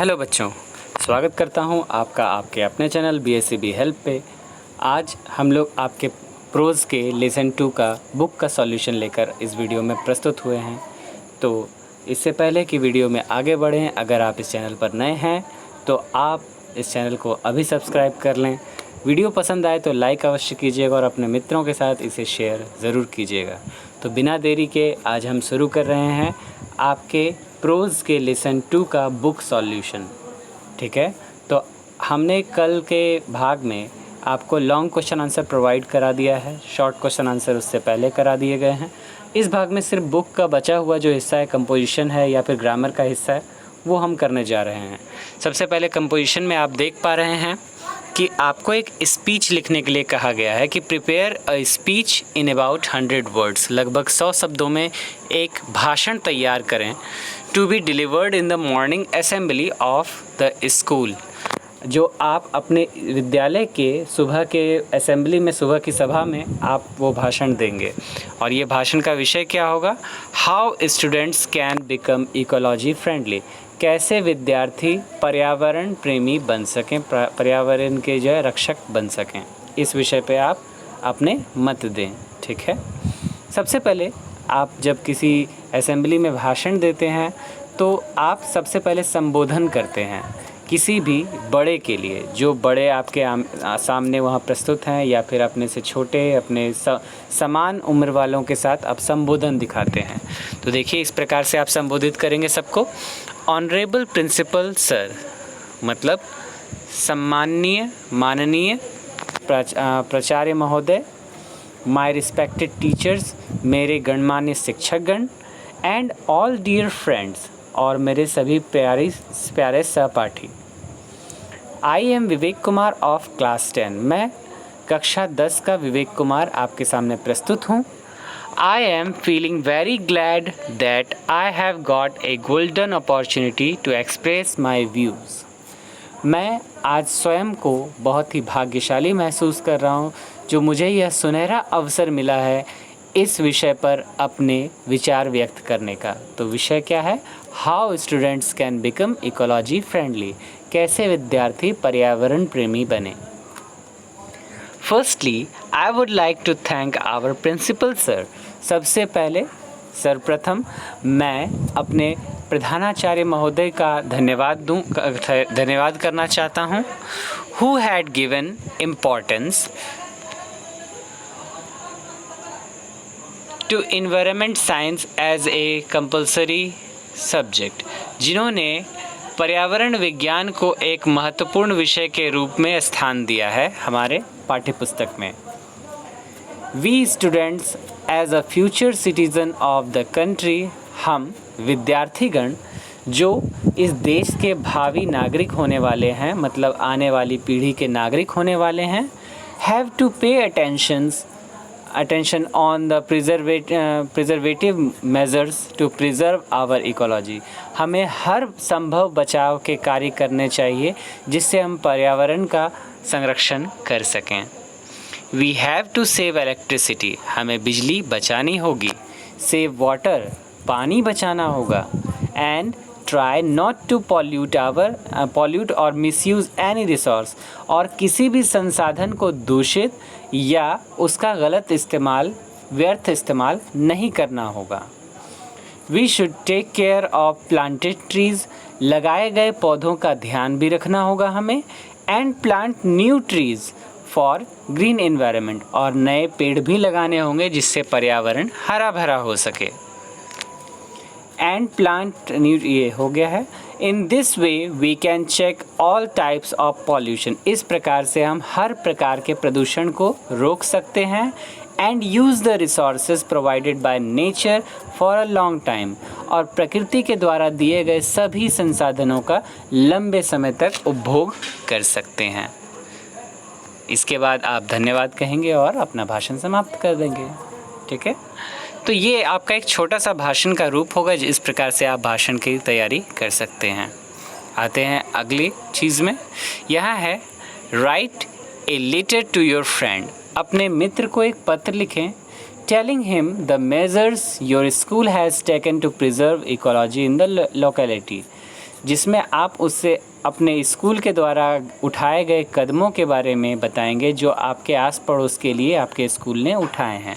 Hello बच्चों, स्वागत करता हूं आपका आपके अपने चैनल BSCB हेल्प पे। आज हम लोग आपके प्रोज़ के लेसन 2 का बुक का सॉल्यूशन लेकर इस वीडियो में प्रस्तुत हुए हैं। तो इससे पहले कि वीडियो में आगे बढ़ें, अगर आप इस चैनल पर नए हैं तो आप इस चैनल को अभी सब्सक्राइब कर लें। वीडियो पसंद आए तो लाइक अवश्य कीजिएगा और अपने मित्रों के साथ इसे शेयर ज़रूर कीजिएगा। तो बिना देरी के आज हम शुरू कर रहे हैं आपके प्रोज़ के लेसन 2 का बुक सॉल्यूशन। ठीक है, तो हमने कल के भाग में आपको लॉन्ग क्वेश्चन आंसर प्रोवाइड करा दिया है, शॉर्ट क्वेश्चन आंसर उससे पहले करा दिए गए हैं। इस भाग में सिर्फ बुक का बचा हुआ जो हिस्सा है, कंपोजिशन है या फिर ग्रामर का हिस्सा है, वो हम करने जा रहे हैं। सबसे पहले कंपोजिशन में आप देख पा रहे हैं कि आपको एक स्पीच लिखने के लिए कहा गया है कि prepare a speech in about 100 words, लगभग 100 शब्दों में एक भाषण तैयार करें, to be delivered in the morning assembly of the school, जो आप अपने विद्यालय के सुबह के असेंबली में, सुबह की सभा में आप वो भाषण देंगे। और ये भाषण का विषय क्या होगा? How students can become ecology friendly, कैसे विद्यार्थी पर्यावरण प्रेमी बन सकें, पर्यावरण के जो है रक्षक बन सकें। इस विषय पे आप अपने मत दें। ठीक है, सबसे पहले आप जब किसी असेंबली में भाषण देते हैं तो आप सबसे पहले संबोधन करते हैं किसी भी बड़े के लिए, जो बड़े आपके सामने वहाँ प्रस्तुत हैं, या फिर अपने से छोटे, अपने समान उम्र वालों के साथ आप संबोधन दिखाते हैं। तो देखिए, इस प्रकार से आप संबोधित करेंगे सबको। ऑनरेबल प्रिंसिपल सर, मतलब सम्माननीय, माननीय प्राचार्य महोदय, माय रिस्पेक्टेड टीचर्स, मेरे गणमान्य शिक्षकगण, एंड ऑल डियर फ्रेंड्स, और मेरे सभी प्यारे सहपाठी। I am Vivek Kumar of class 10, मैं कक्षा 10 का विवेक कुमार आपके सामने प्रस्तुत हूँ। I am feeling very glad that I have got a golden opportunity to express my views, मैं आज स्वयं को बहुत ही भाग्यशाली महसूस कर रहा हूँ जो मुझे यह सुनहरा अवसर मिला है इस विषय पर अपने विचार व्यक्त करने का। तो विषय क्या है? How students can become ecology friendly, कैसे विद्यार्थी पर्यावरण प्रेमी बने। Firstly I would like to thank our principal sir, सबसे पहले सर्वप्रथम मैं अपने प्रधानाचार्य महोदय का धन्यवाद करना चाहता हूँ। Who had given importance to environment science as a compulsory subject, जिन्होंने पर्यावरण विज्ञान को एक महत्वपूर्ण विषय के रूप में स्थान दिया है हमारे पाठ्यपुस्तक में। We students as a future citizen of the country, हम विद्यार्थीगण जो इस देश के भावी नागरिक होने वाले हैं, मतलब आने वाली पीढ़ी के नागरिक होने वाले हैं, हैव टू पे attention on the preservative measures to preserve our ecology, हमें हर संभव बचाव के कार्य करने चाहिए जिससे हम पर्यावरण का संरक्षण कर सकें। We have to save electricity, हमें बिजली बचानी होगी। Save water, पानी बचाना होगा। And try not to pollute or misuse any resource, और किसी भी संसाधन को दूषित या उसका गलत इस्तेमाल, व्यर्थ इस्तेमाल नहीं करना होगा। We should take care of planted trees, लगाए गए पौधों का ध्यान भी रखना होगा हमें। And plant new trees for green environment, और नए पेड़ भी लगाने होंगे जिससे पर्यावरण हरा भरा हो सके। एंड प्लांट न्यू, ये हो गया है। In this way we can check all types of pollution, इस प्रकार से हम हर प्रकार के प्रदूषण को रोक सकते हैं। And use the resources provided by nature for a long time, और प्रकृति के द्वारा दिए गए सभी संसाधनों का लंबे समय तक उपभोग कर सकते हैं। इसके बाद आप धन्यवाद कहेंगे और अपना भाषण समाप्त कर देंगे। ठीक है, तो ये आपका एक छोटा सा भाषण का रूप होगा, जिस प्रकार से आप भाषण की तैयारी कर सकते हैं। आते हैं अगली चीज़ में। यहाँ है write a letter to your friend, अपने मित्र को एक पत्र लिखें। Telling him the measures your school has taken to preserve ecology in the locality, जिसमें आप उससे अपने स्कूल के द्वारा उठाए गए कदमों के बारे में बताएंगे जो आपके आस पड़ोस के लिए आपके स्कूल ने उठाए हैं।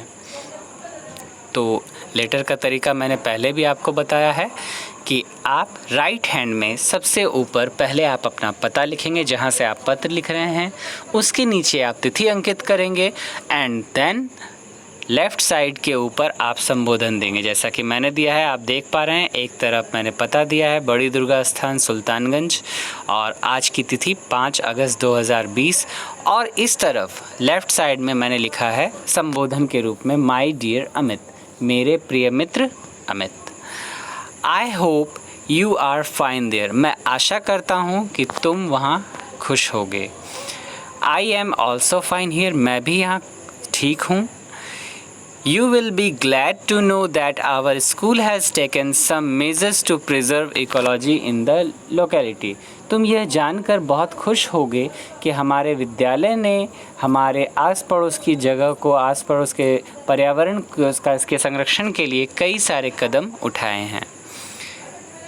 तो लेटर का तरीका मैंने पहले भी आपको बताया है कि आप राइट हैंड में सबसे ऊपर पहले आप अपना पता लिखेंगे, जहाँ से आप पत्र लिख रहे हैं उसके नीचे आप तिथि अंकित करेंगे एंड देन लेफ़्ट साइड के ऊपर आप संबोधन देंगे, जैसा कि मैंने दिया है। आप देख पा रहे हैं एक तरफ मैंने पता दिया है बड़ी दुर्गा स्थान सुल्तानगंज और आज की तिथि 5 अगस्त 2020 और इस तरफ लेफ़्ट साइड में मैंने लिखा है संबोधन के रूप में माय डियर अमित, मेरे प्रिय मित्र Amit. I hope you are fine there, मैं आशा करता हूँ कि तुम वहाँ खुश होगे। I am also fine here, मैं भी यहाँ ठीक हूँ। You will be glad to know that our school has taken some measures to preserve ecology in the locality. तुम यह जानकर बहुत खुश होगे कि हमारे विद्यालय ने हमारे आस पड़ोस की जगह को, आस पड़ोस के पर्यावरण के संरक्षण के लिए कई सारे कदम उठाए हैं।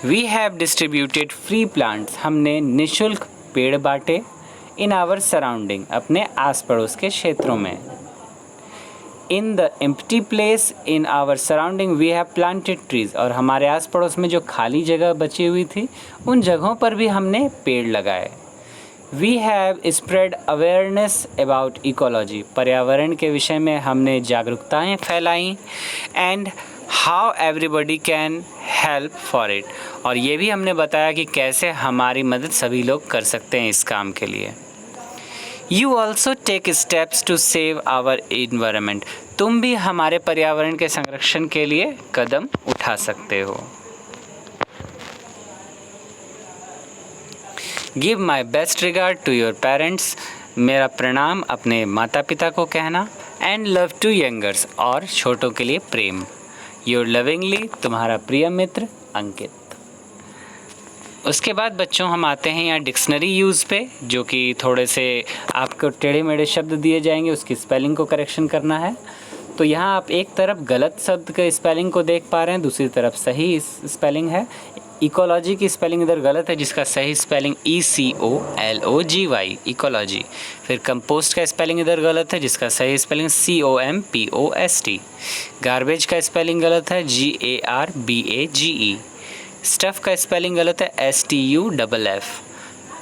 We have distributed free plants, हमने निःशुल्क पेड़ बांटे in our surrounding, अपने आस पड़ोस के क्षेत्रों में। In the empty place in our surrounding we have planted trees, और हमारे आस पड़ोस में जो खाली जगह बची हुई थी उन जगहों पर भी हमने पेड़ लगाए। We have spread awareness about ecology, पर्यावरण के विषय में हमने जागरूकताएं फैलाई and how everybody can help for it, और ये भी हमने बताया कि कैसे हमारी मदद सभी लोग कर सकते हैं इस काम के लिए। You also take steps to save our environment, तुम भी हमारे पर्यावरण के संरक्षण के लिए कदम उठा सकते हो। Give my best regard to your parents, मेरा प्रणाम अपने माता पिता को कहना। And love to youngers, और छोटों के लिए प्रेम। Your lovingly, तुम्हारा प्रिय मित्र अंकित। उसके बाद बच्चों हम आते हैं यहाँ डिक्शनरी यूज़ पे, जो कि थोड़े से आपको टेढ़े मेढ़े शब्द दिए जाएंगे, उसकी स्पेलिंग को करेक्शन करना है। तो यहाँ आप एक तरफ गलत शब्द के स्पेलिंग को देख पा रहे हैं, दूसरी तरफ सही स्पेलिंग है। इकोलॉजी की स्पेलिंग इधर गलत है, जिसका सही स्पेलिंग ECOLOGY इकोलॉजी। फिर कंपोस्ट का स्पेलिंग इधर गलत है, जिसका सही स्पेलिंग COMPOST। गार्बेज का स्पेलिंग गलत है, GARBAGE। स्टफ़ का स्पेलिंग गलत है, STUFF।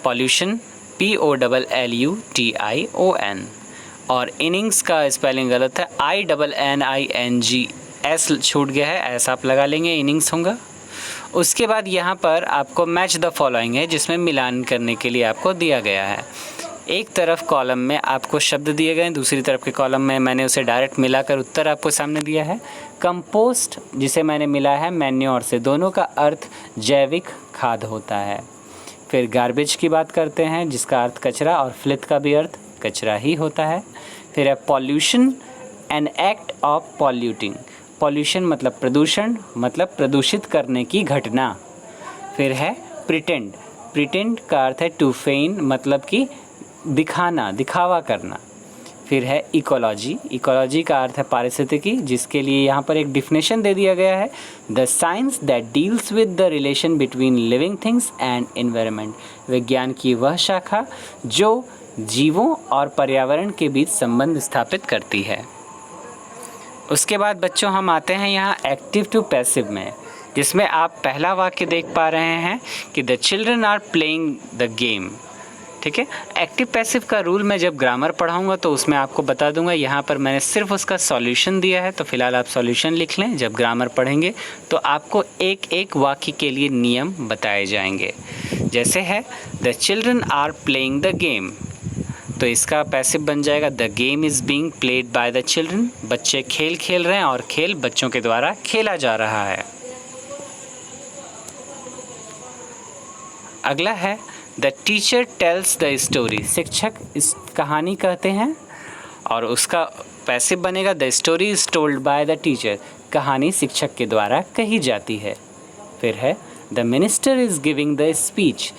Pollution POLLUTION। और इनिंग्स का स्पेलिंग गलत है, INNINGS छूट गया है, ऐसा आप लगा लेंगे, इनिंग्स होगा। उसके बाद यहाँ पर आपको मैच द फॉलोइंग है, जिसमें मिलान करने के लिए आपको दिया गया है। एक तरफ कॉलम में आपको शब्द दिए गए हैं, दूसरी तरफ के कॉलम में मैंने उसे डायरेक्ट मिलाकर उत्तर आपको सामने दिया है। कंपोस्ट जिसे मैंने मिला है मैन्योर से, दोनों का अर्थ जैविक खाद होता है। फिर गार्बेज की बात करते हैं, जिसका अर्थ कचरा, और फ्लिथ का भी अर्थ कचरा ही होता है। फिर है pollution, an act of polluting, pollution मतलब प्रदूषण, मतलब प्रदूषित करने की घटना। फिर है प्रिटेंड, प्रिटेंड का अर्थ है टू फेन, मतलब कि दिखाना, दिखावा करना। फिर है इकोलॉजी, इकोलॉजी का अर्थ है पारिस्थितिकी, जिसके लिए यहाँ पर एक डिफिनेशन दे दिया गया है, the science that deals with the relation between living things and environment, विज्ञान की वह शाखा जो जीवों और पर्यावरण के बीच संबंध स्थापित करती है। उसके बाद बच्चों हम आते हैं यहाँ एक्टिव टू पैसिव में, जिसमें आप पहला वाक्य देख पा रहे हैं कि the children are playing the game. ठीक है, एक्टिव पैसिव का रूल मैं जब ग्रामर पढ़ाऊंगा तो उसमें आपको बता दूंगा। यहाँ पर मैंने सिर्फ उसका सॉल्यूशन दिया है, तो फिलहाल आप सॉल्यूशन लिख लें। जब ग्रामर पढ़ेंगे तो आपको एक एक वाक्य के लिए नियम बताए जाएंगे। जैसे है the children are playing the game, तो इसका पैसिव बन जाएगा the game is being played by the children, बच्चे खेल खेल रहे हैं और खेल बच्चों के द्वारा खेला जा रहा है। अगला है the teacher tells the story, शिक्षक इस कहानी कहते हैं, और उसका पैसिव बनेगा the story is told by the teacher, कहानी शिक्षक के द्वारा कही जाती है। फिर है the minister is giving the speech,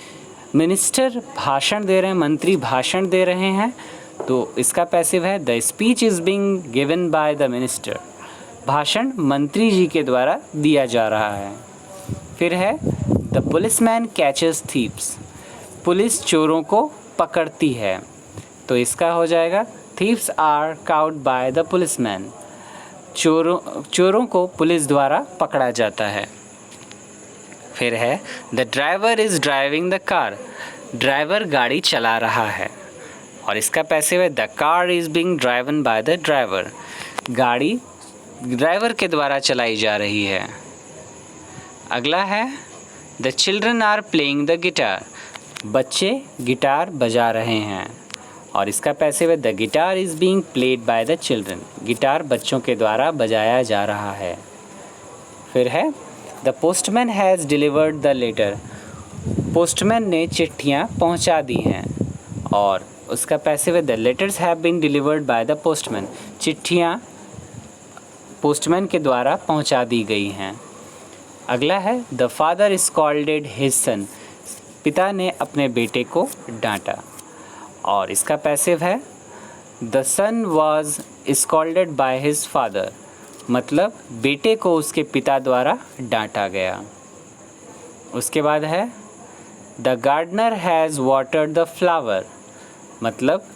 minister भाषण दे रहे हैं, मंत्री भाषण दे रहे हैं, तो इसका पैसिव है the speech is being given by the minister, भाषण मंत्री जी के द्वारा दिया जा रहा है। फिर है the policeman catches thieves, police चोरों को पकड़ती है। तो इसका हो जाएगा thieves are caught by the policeman, चोरों को पुलिस द्वारा पकड़ा जाता है। फिर है the driver is driving the car, driver गाड़ी चला रहा है। और इसका पैसिव है the car is being driven by the driver, गाड़ी ड्राइवर के द्वारा चलाई जा रही है। अगला है the children are playing the guitar, बच्चे गिटार बजा रहे हैं। और इसका पैसिव है the guitar is being played by the children, guitar बच्चों के द्वारा बजाया जा रहा है। फिर है the postman has delivered the letter, postman ने चिट्ठियाँ पहुँचा दी हैं। और उसका पैसिव है the letters have been delivered by the postman, चिट्ठियाँ पोस्टमैन के द्वारा पहुँचा दी गई हैं। अगला है the father scolded his son, पिता ने अपने बेटे को डांटा। और इसका पैसिव है the son was scolded by his father, मतलब बेटे को उसके पिता द्वारा डांटा गया। उसके बाद है the gardener has watered the flower, मतलब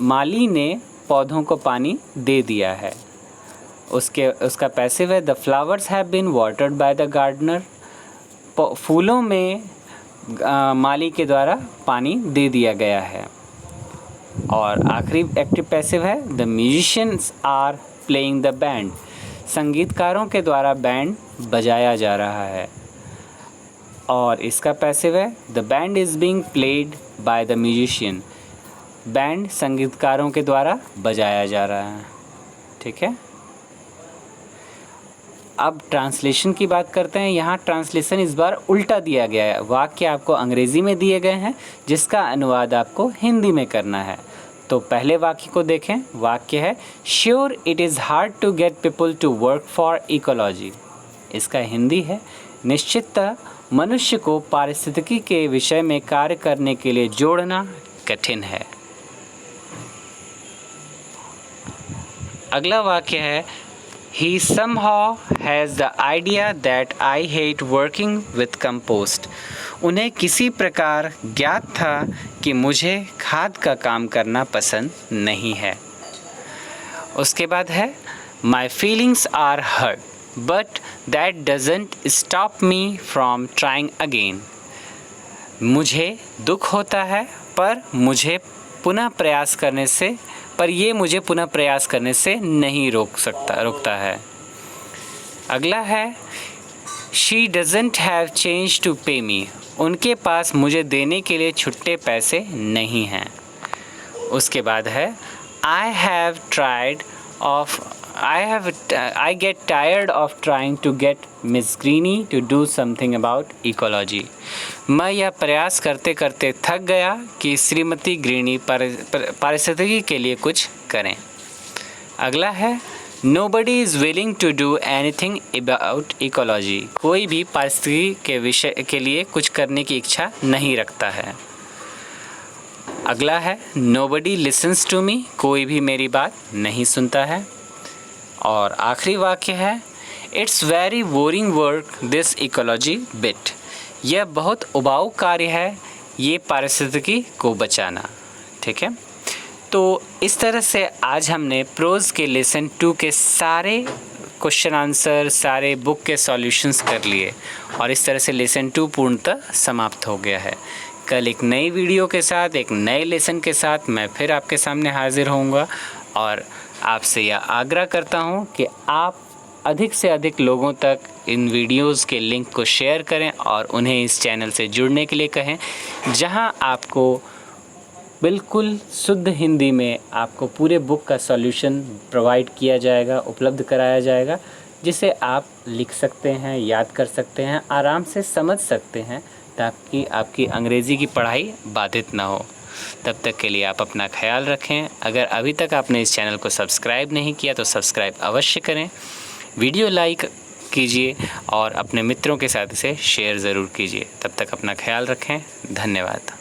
माली ने पौधों को पानी दे दिया है। उसका पैसिव है the flowers have been watered by the gardener, फूलों में माली के द्वारा पानी दे दिया गया है। और आखिरी एक्टिव पैसिव है the musicians are playing the band, संगीतकारों के द्वारा बैंड बजाया जा रहा है। और इसका पैसिव है the band is being played by the musician, band संगीतकारों के द्वारा बजाया जा रहा है। ठीक है, अब ट्रांसलेशन की बात करते हैं। यहाँ ट्रांसलेशन इस बार उल्टा दिया गया है, वाक्य आपको अंग्रेज़ी में दिए गए हैं जिसका अनुवाद आपको हिंदी में करना है। तो पहले वाक्य को देखें। वाक्य है sure it is hard to get people to work for ecology, इसका हिंदी है निश्चिततः मनुष्य को पारिस्थितिकी के विषय में कार्य करने के लिए जोड़ना कठिन है। अगला वाक्य है He somehow has the idea that I hate working with compost. उन्हें किसी प्रकार ज्ञात था कि मुझे खाद का काम करना पसंद नहीं है। उसके बाद है My feelings are hurt, but that doesn't stop me from trying again. मुझे दुख होता है पर ये मुझे पुनः प्रयास करने से नहीं रोकता है। अगला है She doesn't have change to pay me. उनके पास मुझे देने के लिए छुट्टे पैसे नहीं हैं। उसके बाद है I get tired of trying to get Miss Greeny to do something about ecology. मैं यह प्रयास करते करते थक गया कि श्रीमती ग्रीनी पारिस्थितिकी के लिए कुछ करें। अगला है Nobody is willing to do anything about ecology. कोई भी पारिस्थितिकी के विषय के लिए कुछ करने की इच्छा नहीं रखता है। अगला है Nobody listens to me. कोई भी मेरी बात नहीं सुनता है। और आखिरी वाक्य है It's very boring work this ecology bit. यह बहुत उबाऊ कार्य है ये पारिस्थितिकी को बचाना। ठीक है, तो इस तरह से आज हमने प्रोज के लेसन 2 के सारे क्वेश्चन आंसर, सारे बुक के सॉल्यूशंस कर लिए और इस तरह से लेसन 2 पूर्णतः समाप्त हो गया है। कल एक नई वीडियो के साथ, एक नए लेसन के साथ मैं फिर आपके सामने हाजिर होऊंगा और आपसे यह आग्रह करता हूं कि आप अधिक से अधिक लोगों तक इन वीडियोस के लिंक को शेयर करें और उन्हें इस चैनल से जुड़ने के लिए कहें, जहां आपको बिल्कुल शुद्ध हिंदी में आपको पूरे बुक का सॉल्यूशन प्रोवाइड किया जाएगा, उपलब्ध कराया जाएगा, जिसे आप लिख सकते हैं, याद कर सकते हैं, आराम से समझ सकते हैं ताकि आपकी अंग्रेज़ी की पढ़ाई बाधित ना हो। तब तक के लिए आप अपना ख्याल रखें। अगर अभी तक आपने इस चैनल को सब्सक्राइब नहीं किया तो सब्सक्राइब अवश्य करें, वीडियो लाइक कीजिए और अपने मित्रों के साथ इसे शेयर ज़रूर कीजिए। तब तक अपना ख्याल रखें। धन्यवाद।